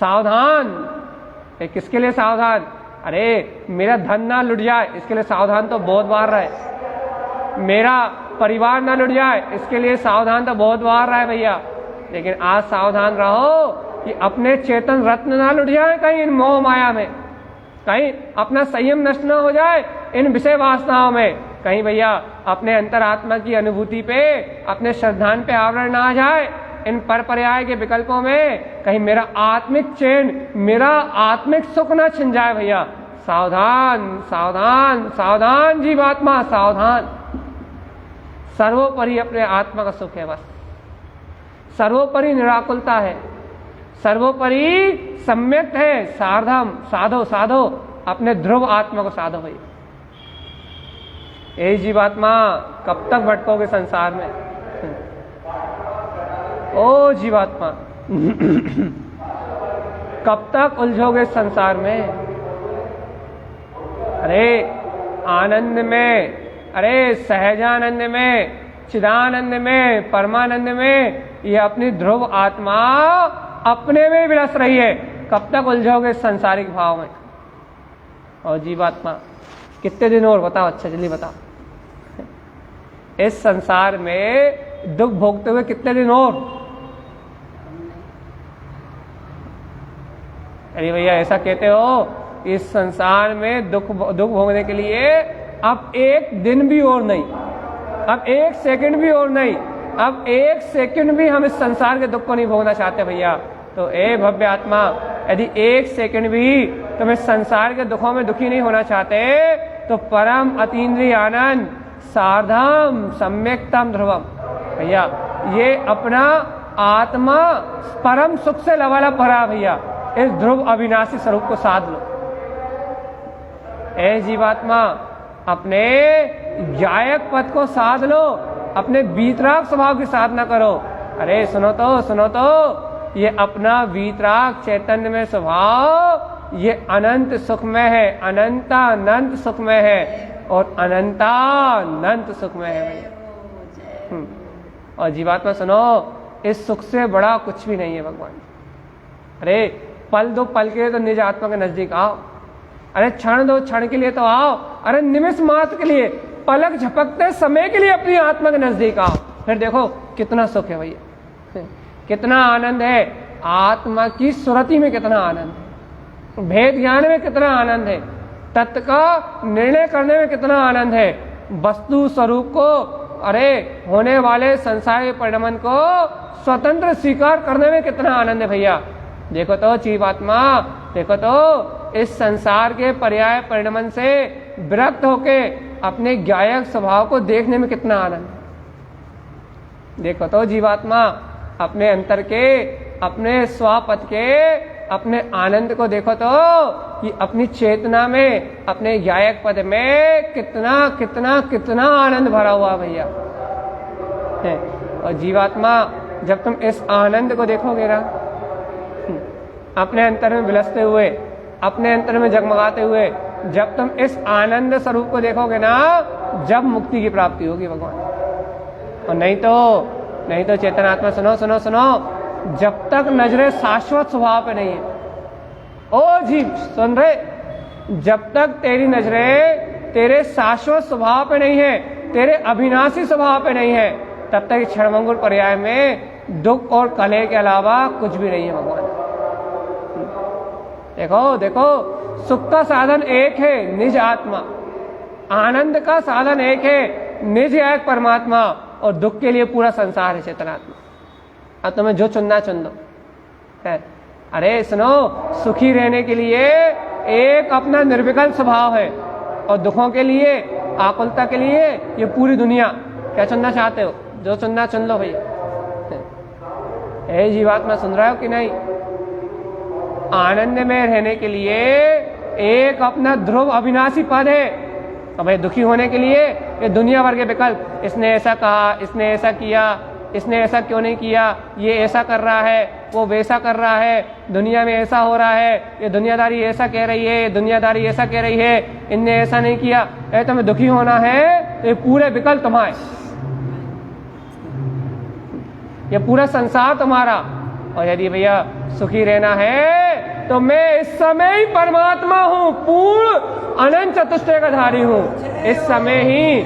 सावधान। किसके लिए सावधान? अरे मेरा धन ना लुट जाए इसके लिए सावधान तो बहुत बार रहे, मेरा परिवार ना लुट जाए इसके लिए सावधान तो बहुत बार रहे भैया। लेकिन आज सावधान रहो कि अपने चेतन रत्न ना लुट जाए कहीं इन मोह माया में, कहीं अपना संयम नष्ट ना हो जाए इन विषय वासनाओं में, कहीं भैया अपने अंतरात्मा की अनुभूति पे, अपने श्रद्धान पे आवरण ना आ जाए इन पर पर्याय के विकल्पों में, कहीं मेरा आत्मिक चैन, मेरा आत्मिक सुख ना छिन जाए भैया। सावधान सावधान सावधान जीवात्मा सावधान। सर्वोपरि अपने आत्मा का सुख है बस, सर्वोपरि निराकुलता है, सर्वोपरि सम्यक है, साधम साधो साधो, अपने ध्रुव आत्मा को साधो भाई। यही जीवात्मा कब तक भटकोगे संसार में? ओ जीवात्मा कब तक उलझोगे संसार में? अरे आनंद में, अरे सहजानंद में, चिदानंद में, परमानंद में, ये अपनी ध्रुव आत्मा अपने में विलस रही है। कब तक उलझोगे संसारिक भाव में? और जीवात्मा कितने दिन और बताओ, अच्छा जल्दी बताओ। इस संसार में दुख भोगते हुए कितने दिन और? अरे भैया ऐसा कहते हो, इस संसार में दुख भोगने के लिए अब एक दिन भी और नहीं, अब एक सेकंड भी और नहीं, अब एक सेकंड भी हम इस संसार के दुख को नहीं भोगना चाहते भैया। तो ए भव्य आत्मा, यदि एक सेकंड भी तुम इस संसार के दुखों में दुखी नहीं होना चाहते तो परम अतीन्द्रिय आनंद सार्धम सम्यक्तम ध्रुवम, भैया ये अपना आत्मा परम सुख से लबालब भरा भैया, इस ध्रुव अविनाशी स्वरूप को साध लो। ए जीवात्मा, अपने गायक पद को साध लो, अपने वीतराग स्वभाव की साधना करो। अरे सुनो तो, ये अपना वीतराग चैतन्य में स्वभाव ये अनंत सुखमय है, अनंतानंत सुखमय है और अनंतानंत सुखमय है भैया। और जीवात्मा सुनो, इस सुख से बड़ा कुछ भी नहीं है भगवान। अरे पल दो पल के लिए तो निज आत्मा के नजदीक आओ, अरे क्षण दो क्षण के लिए तो आओ, अरे निमिष मात्र के लिए, पलक झपकते समय के लिए अपनी आत्मा के नजदीक आओ, फिर देखो कितना सुख है भैया, कितना आनंद है। आत्मा की सुरति में कितना आनंद है, भेद ज्ञान में कितना आनंद है, तत्व का निर्णय करने में कितना आनंद है, वस्तु स्वरूप को, अरे होने वाले संसार के परिणमन को स्वतंत्र स्वीकार करने में कितना आनंद है भैया। देखो तो जीवात्मा, देखो तो इस संसार के पर्याय परिणमन से विरक्त होके अपने गायक स्वभाव को देखने में कितना आनंद है। देखो तो जीवात्मा, अपने अंतर के, अपने स्वापद के, अपने आनंद को देखो तो कि अपनी चेतना में, अपने गायक पद में कितना कितना कितना आनंद भरा हुआ भैया है। और जीवात्मा, जब तुम इस आनंद को देखोगे ना, अपने अंतर में विलसते हुए, अपने अंतर में जगमगाते हुए, जब तुम इस आनंद स्वरूप को देखोगे ना, जब मुक्ति की प्राप्ति होगी भगवान। और नहीं तो चेतनात्मा, सुनो, जब तक नजरे शाश्वत स्वभाव पे नहीं है, ओ जीव सुन रहे, जब तक तेरी नजरें तेरे शाश्वत स्वभाव पे नहीं है, तेरे अविनाशी स्वभाव पे नहीं है, तब तक क्षणभंगुर पर्याय में दुख और कलह के अलावा कुछ भी नहीं है भगवान। देखो, सुख का साधन एक है, निज आत्मा, आनंद का साधन एक है, निज एक परमात्मा, और दुख के लिए पूरा संसार है चेतनात्मा। अब तुम्हें जो चुनना चुन लो है। अरे सुनो, सुखी रहने के लिए एक अपना निर्विकल्प स्वभाव है, और दुखों के लिए, आकुलता के लिए ये पूरी दुनिया। क्या चुनना चाहते हो? जो चुनना चुन लो भैया। जीवात्मा सुन रहा हो कि नहीं? आनंद में रहने के लिए एक अपना ध्रुव अविनाशी पद है। तो भाई दुखी होने के लिए ये दुनिया भर के विकल्प, इसने ऐसा कहा, इसने ऐसा किया, इसने ऐसा क्यों नहीं किया, ये ऐसा कर रहा है, वो वैसा कर रहा है, दुनिया में ऐसा हो रहा है, ये दुनियादारी ऐसा कह रही है, ये दुनियादारी ऐसा कह रही है, इनने ऐसा नहीं किया। तुम्हें दुखी होना है तो ये पूरे विकल्प तुम्हारे, ये पूरा संसार तुम्हारा। और यदि भैया सुखी रहना है तो मैं इस समय ही परमात्मा हूँ, पूर्ण अनंत चतुष्टय का धारी हूँ। इस समय ही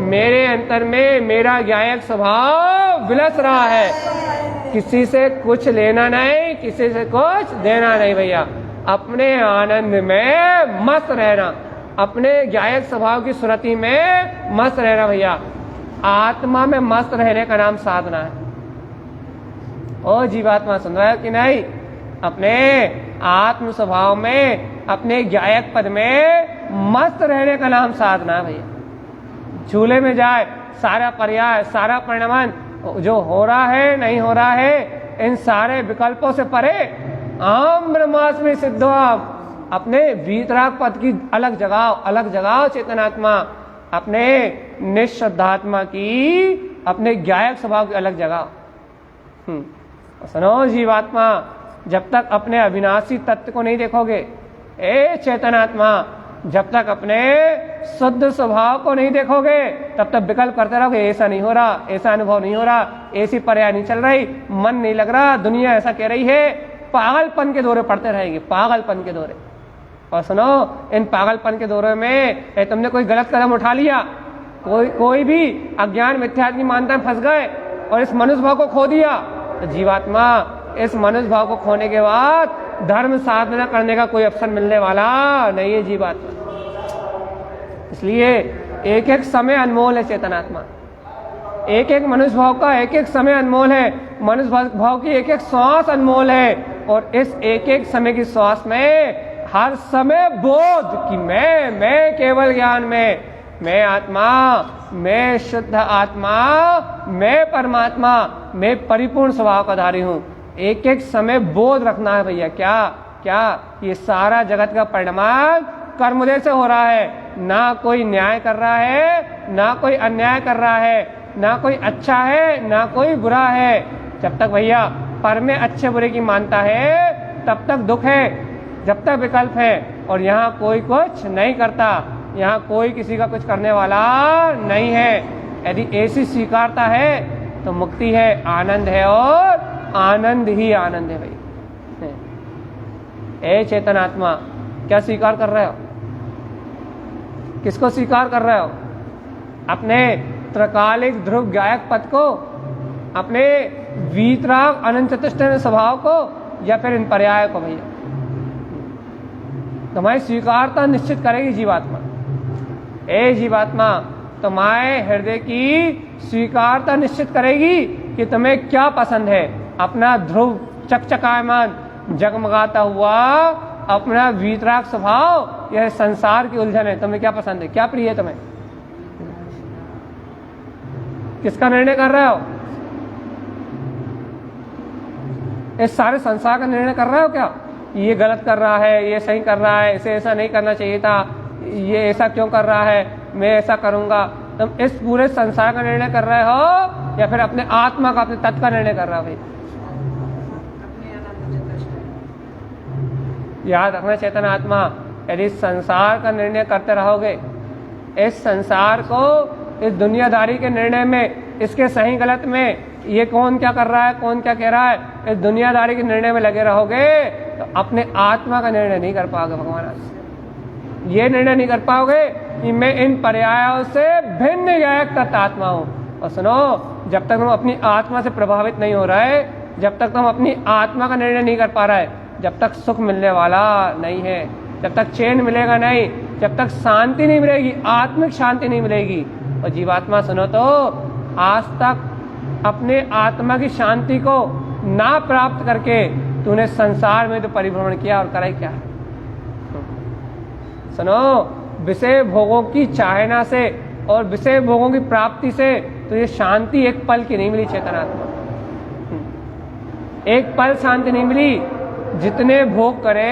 मेरे अंतर में मेरा गायक स्वभाव विलस रहा है। किसी से कुछ लेना नहीं, किसी से कुछ देना नहीं भैया। अपने आनंद में मस्त रहना, अपने गायक स्वभाव की सुरति में मस्त रहना भैया। आत्मा में मस्त रहने का नाम साधना है। ओ जीवात्मा सुन रहा है कि नहीं? अपने आत्म स्वभाव में, अपने गायक पद में मस्त रहने का नाम साधना है भैया। झूले में जाए, सारा पर्याय, सारा परिणमन जो हो रहा है नहीं हो रहा है, इन सारे विकल्पों से परे आम ब्रह्मास्मि सिद्धो। अपने वीतराग पद की अलग जगाओ चेतनात्मा। अपने निश्शुद्धात्मा की, अपने गायक स्वभाव की अलग जगाओ। सुनो जीवात्मा, जब तक अपने अविनाशी तत्व को नहीं देखोगे, ए चेतनात्मा, जब तक अपने शुद्ध स्वभाव को नहीं देखोगे तब तक विकल्प करते रहोगे, ऐसा नहीं हो रहा, ऐसा अनुभव नहीं हो रहा, ऐसी पर्याय नहीं चल रही, मन नहीं लग रहा, दुनिया ऐसा कह रही है, पागलपन के दौरे पड़ते रहेंगे, पागलपन के दौरे। और सुनो, इन पागलपन के दौरे में तुमने कोई गलत कदम उठा लिया, कोई भी अज्ञान मिथ्या की मान्यता में फंस गए और इस मनुष्य भाव को खो दिया, तो जीवात्मा इस मनुष्य भाव को खोने के बाद धर्म साधना करने का कोई अवसर मिलने वाला नहीं है जीवात्मा। इसलिए एक एक समय अनमोल है चेतनात्मा, एक एक मनुष्य भाव का एक एक समय अनमोल है, मनुष्य भाव की एक एक श्वास अनमोल है। और इस एक एक समय की श्वास में हर समय बोध कि मैं केवल ज्ञान में, मैं आत्मा, मैं शुद्ध आत्मा, मैं परमात्मा, मैं परिपूर्ण स्वभाव का धारी हूँ। एक एक समय बोध रखना है भैया। क्या ये सारा जगत का परिणाम कर्मोदय से हो रहा है, ना कोई न्याय कर रहा है, ना कोई अन्याय कर रहा है, ना कोई अच्छा है, ना कोई बुरा है। जब तक भैया पर में अच्छे बुरे की मानता है तब तक दुख है, जब तक विकल्प है। और यहाँ कोई कुछ नहीं करता, यहाँ कोई किसी का कुछ करने वाला नहीं है। यदि ऐसी स्वीकारता है तो मुक्ति है, आनंद है, और आनंद ही आनंद है भाई। ए चेतन आत्मा, क्या स्वीकार कर रहे हो? किसको स्वीकार कर रहे हो? अपने त्रकालिक ध्रुव गायक पद को, अपने वीतराग अनंत चतुष्टय स्वभाव को, या फिर इन पर्याय को? भैया तुम्हारी स्वीकारता निश्चित करेगी जीवात्मा। ए जीवात्मा, तुम्हारे हृदय की स्वीकारता निश्चित करेगी कि तुम्हें क्या पसंद है। अपना ध्रुव चकचकायमान जगमगाता हुआ अपना वीतराग स्वभाव, यह संसार की उलझन है, तुम्हें क्या पसंद है, क्या प्रिय है तुम्हें? किसका निर्णय कर रहे हो? इस सारे संसार का निर्णय कर रहे हो क्या? ये गलत कर रहा है, ये सही कर रहा है, इसे ऐसा नहीं करना चाहिए था, ये ऐसा क्यों कर रहा है, मैं ऐसा करूंगा। तुम इस पूरे संसार का निर्णय कर रहे हो या फिर अपने आत्मा का, अपने तत्व का निर्णय कर रहे हो? भाई याद रखना चेतन आत्मा, यदि संसार का निर्णय करते रहोगे, इस संसार को, इस दुनियादारी के निर्णय में, इसके सही गलत में, ये कौन क्या कर रहा है, कौन क्या कह रहा है, इस दुनियादारी के निर्णय में लगे रहोगे तो अपने आत्मा का निर्णय नहीं कर पाओगे। भगवान ये निर्णय नहीं कर पाओगे कि मैं इन पर्यायों से भिन्न गायक तत्व आत्मा हूँ। और सुनो, जब तक तुम अपनी आत्मा से प्रभावित नहीं हो रहे, जब तक तुम अपनी आत्मा का निर्णय नहीं कर पा रहे, जब तक सुख मिलने वाला नहीं है, जब तक चैन मिलेगा नहीं, जब तक शांति नहीं मिलेगी, आत्मिक शांति नहीं मिलेगी। और जीवात्मा सुनो तो, आज तक अपने आत्मा की शांति को ना प्राप्त करके तूने संसार में तो परिभ्रमण किया और कराई क्या? सुनो, विषय भोगों की चाहना से और विषय भोगों की प्राप्ति से तुझे शांति एक पल की नहीं मिली चेतनात्मा, एक पल शांति नहीं मिली। जितने भोग करे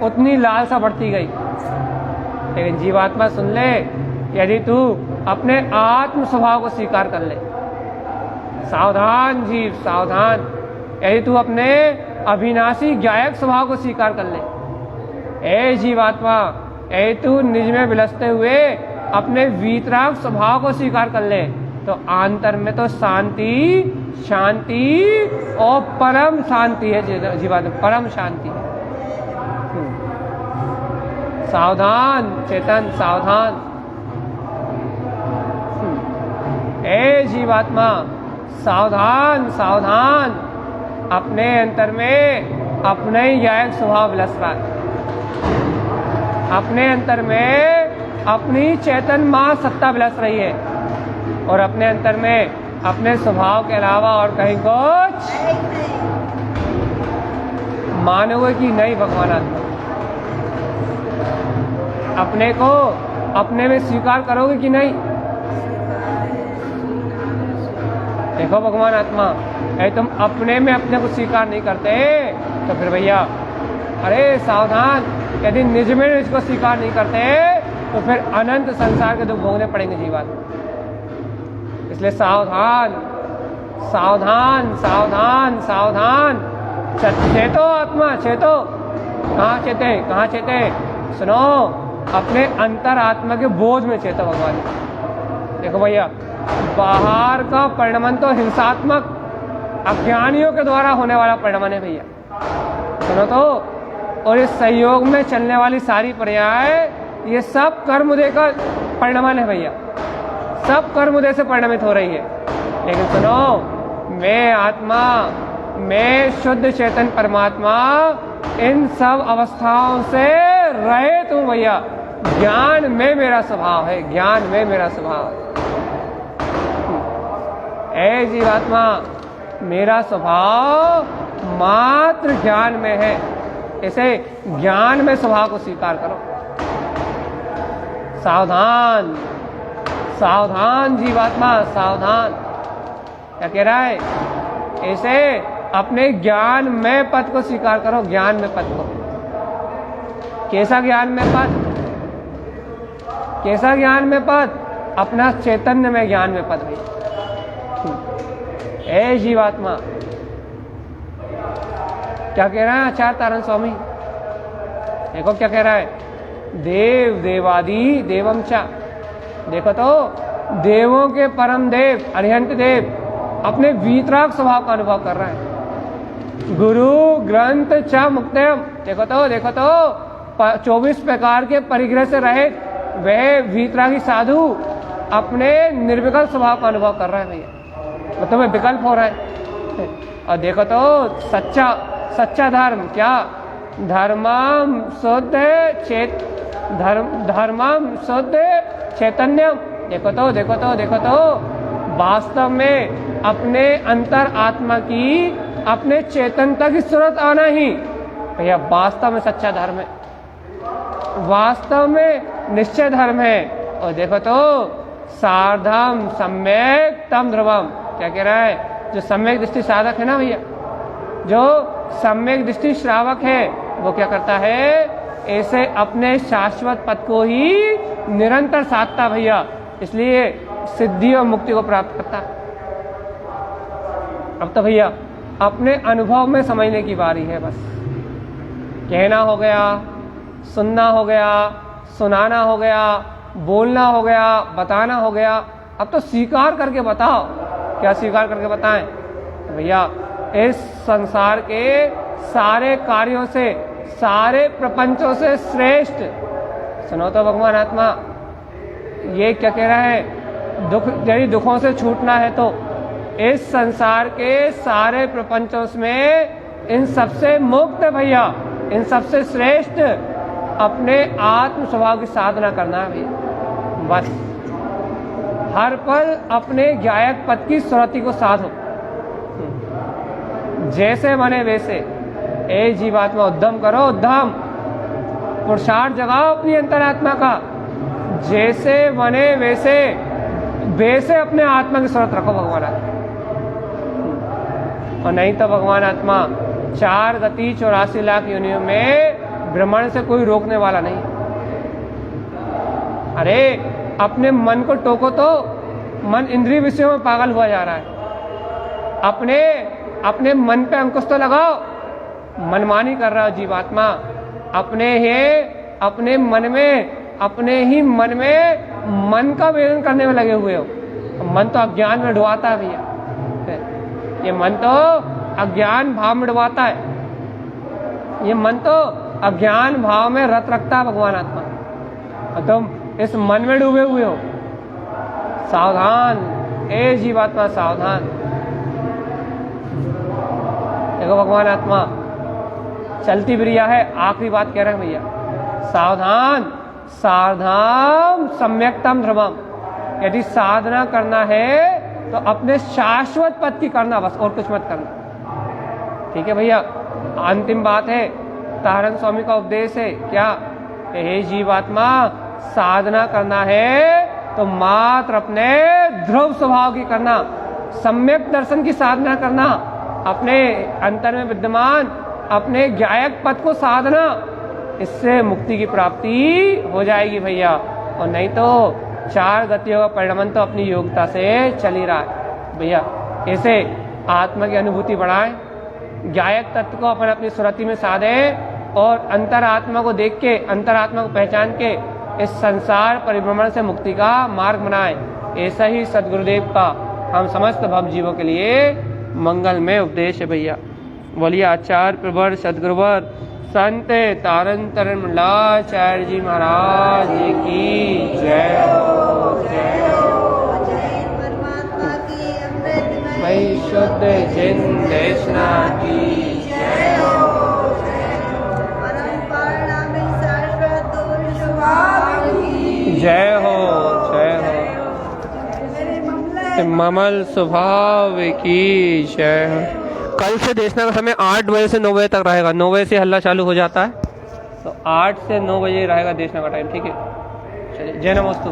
उतनी लालसा बढ़ती गई। लेकिन जीवात्मा सुन ले, यदि तू अपने आत्म स्वभाव को स्वीकार कर ले, सावधान जीव सावधान, यदि तू अपने अविनाशी गायक स्वभाव को स्वीकार कर ले, ए जीवात्मा, यदि तू निज में विलसते हुए अपने वीतराग स्वभाव को स्वीकार कर ले, तो आंतर में तो शांति, शांति और परम शांति है जीवात्मा, परम शांति है। सावधान चेतन सावधान, ए जीवात्मा सावधान सावधान, अपने अंतर में अपने ही गायक स्वभाव विलस रहा है, अपने अंतर में अपनी चेतन मां सत्ता विलस रही है, और अपने अंतर में अपने स्वभाव के अलावा और कहीं कुछ मानोगे कि नहीं? भगवान आत्मा अपने को अपने में स्वीकार करोगे कि नहीं? देखो भगवान आत्मा, यदि तुम अपने में अपने को स्वीकार नहीं करते तो फिर भैया, अरे सावधान, यदि निज में निज को स्वीकार नहीं करते तो फिर अनंत संसार के दुख भोगने पड़ेंगे जीवात्मा। इसलिए सावधान सावधान सावधान सावधान, चेतो आत्मा चेतो। कहाँ चेते, कहाँ चेते? सुनो, अपने अंतरात्मा के बोझ में चेतो भगवान। देखो भैया, बाहर का परिणमन तो हिंसात्मक अज्ञानियों के द्वारा होने वाला परिणमन है भैया, सुनो तो। और इस संयोग में चलने वाली सारी पर्याय ये सब कर्मोदय का परिणमन है भैया, सब कर्मोदय से परिणमित हो रही है। लेकिन सुनो, मैं आत्मा, मैं शुद्ध चेतन परमात्मा इन सब अवस्थाओं से रहित हूं भैया। ज्ञान में मेरा स्वभाव है, ज्ञान में मेरा स्वभाव है। ऐ जीवात्मा, मेरा स्वभाव मात्र ज्ञान में है। ऐसे ज्ञान में स्वभाव को स्वीकार करो। सावधान, सावधान जीवात्मा, सावधान। क्या कह रहा है? ऐसे अपने ज्ञान में पद को स्वीकार करो, ज्ञान में पद को। कैसा ज्ञान में पद? कैसा ज्ञान में पद? अपना चैतन्य में ज्ञान में पद भैया। ऐ जीवात्मा, क्या कह रहा है आचार्य तारण स्वामी? देखो क्या कह रहा है, देव देवादि देवम चा। देखो तो, देवों के परम देव अरिहंत देव अपने वीतराग स्वभाव का अनुभव कर रहा है। गुरु ग्रंथ च मुक्तम। देखो तो, देखो तो, 24 प्रकार के परिग्रह से रहित वह वीतरागी साधु अपने निर्विकल्प स्वभाव का अनुभव कर रहा है भैया, मतलब वह विकल्प हो रहा है। और देखो तो, सच्चा धर्म क्या? धर्मम शुद्ध धर्मम शुद्ध चैतन्यम। देखो तो, देखो तो, देखो तो, वास्तव में अपने अंतर आत्मा की, अपने चेतनता की सूरत आना ही भैया वास्तव में सच्चा धर्म है, वास्तव में निश्चय धर्म है। और देखो तो, सार्धम सम्यक तम ध्रुवम। क्या कह रहा है? जो सम्यक दृष्टि साधक है ना भैया, जो सम्यक दृष्टि श्रावक है, वो क्या करता है? ऐसे अपने शाश्वत पद को ही निरंतर साधता भैया, इसलिए सिद्धि और मुक्ति को प्राप्त करता। अब तो भैया अपने अनुभव में समझने की बारी है। बस कहना हो गया, सुनना हो गया, सुनाना हो गया, बोलना हो गया, बताना हो गया। अब तो स्वीकार करके बताओ। क्या स्वीकार करके बताएं भैया? इस संसार के सारे कार्यों से, सारे प्रपंचों से श्रेष्ठ, सुनो तो भगवान आत्मा, ये क्या कह रहा है? दुख, यदि दुखों से छूटना है तो इस संसार के सारे प्रपंचों में इन सबसे मुक्त भैया, इन सबसे श्रेष्ठ अपने आत्म स्वभाव की साधना करना है भैया। बस हर पल अपने ज्ञायक पद की सुरति को साधो, जैसे बने वैसे। ए जीवात्मा, उद्यम करो, उद्यम पुरुषार्थ जगाओ अपनी अंतरात्मा का, जैसे बने वैसे, वैसे अपने आत्मा की सूरत रखो भगवान आत्मा। और नहीं तो भगवान आत्मा 4 गति 84 लाख योनियों में भ्रमण से कोई रोकने वाला नहीं। अरे अपने मन को टोको तो, मन इंद्रिय विषयों में पागल हुआ जा रहा है। अपने मन पे अंकुश तो लगाओ, मनमानी कर रहा हो जीवात्मा। अपने ही मन में मन का वेदन करने में लगे हुए हो। मन तो अज्ञान में डुबाता है भैया, ये मन तो अज्ञान भाव में डुबाता है, ये मन तो अज्ञान भाव में रत रखता है भगवान आत्मा, और तुम इस मन में डूबे हुए हो। सावधान ए जीवात्मा, सावधान। देखो भगवान आत्मा चलती ब्रिया है, आखिरी बात कह रहे हैं भैया, सावधान साधम सम्यक्तम ध्रुवम। यदि साधना करना है तो अपने शाश्वत पद की करना, बस और कुछ मत करना। ठीक है भैया, अंतिम बात है, तारण स्वामी का उपदेश है क्या? हे जीवात्मा, साधना करना है तो मात्र अपने ध्रुव स्वभाव की करना, सम्यक दर्शन की साधना करना, अपने अंतर में विद्यमान अपने ज्ञायक पद को साधना, इससे मुक्ति की प्राप्ति हो जाएगी भैया। और नहीं तो 4 गतियों का परिणमन तो अपनी योग्यता से चल ही रहा है भैया। ऐसे आत्मा की अनुभूति बढ़ाएं, ज्ञायक तत्व को अपनी स्मृति में साधें, और अंतरात्मा को देख के, अंतरात्मा को पहचान के इस संसार परिभ्रमण से मुक्ति का मार्ग बनाए। ऐसा ही सदगुरुदेव का हम समस्त भव जीवों के लिए मंगलमय उपदेश है भैया। बोलिए आचार्य प्रवर सदगुरुवर संत तारण तरण मंडलाचार्य जी महाराज की जय हो, जय हो। परमात्मा की अमृतमय मई शुद्ध जिन देशना की जय हो। परम परिणामी शाश्वत दोष स्वभाव की जय हो, जय हो। ममल स्वभाव की जय हो। कल से देशना का समय 8 बजे से 9 बजे तक रहेगा। 9 बजे से हल्ला चालू हो जाता है, तो 8 से 9 बजे रहेगा देशना का टाइम, ठीक है। चलिए, जय नमोस्तु।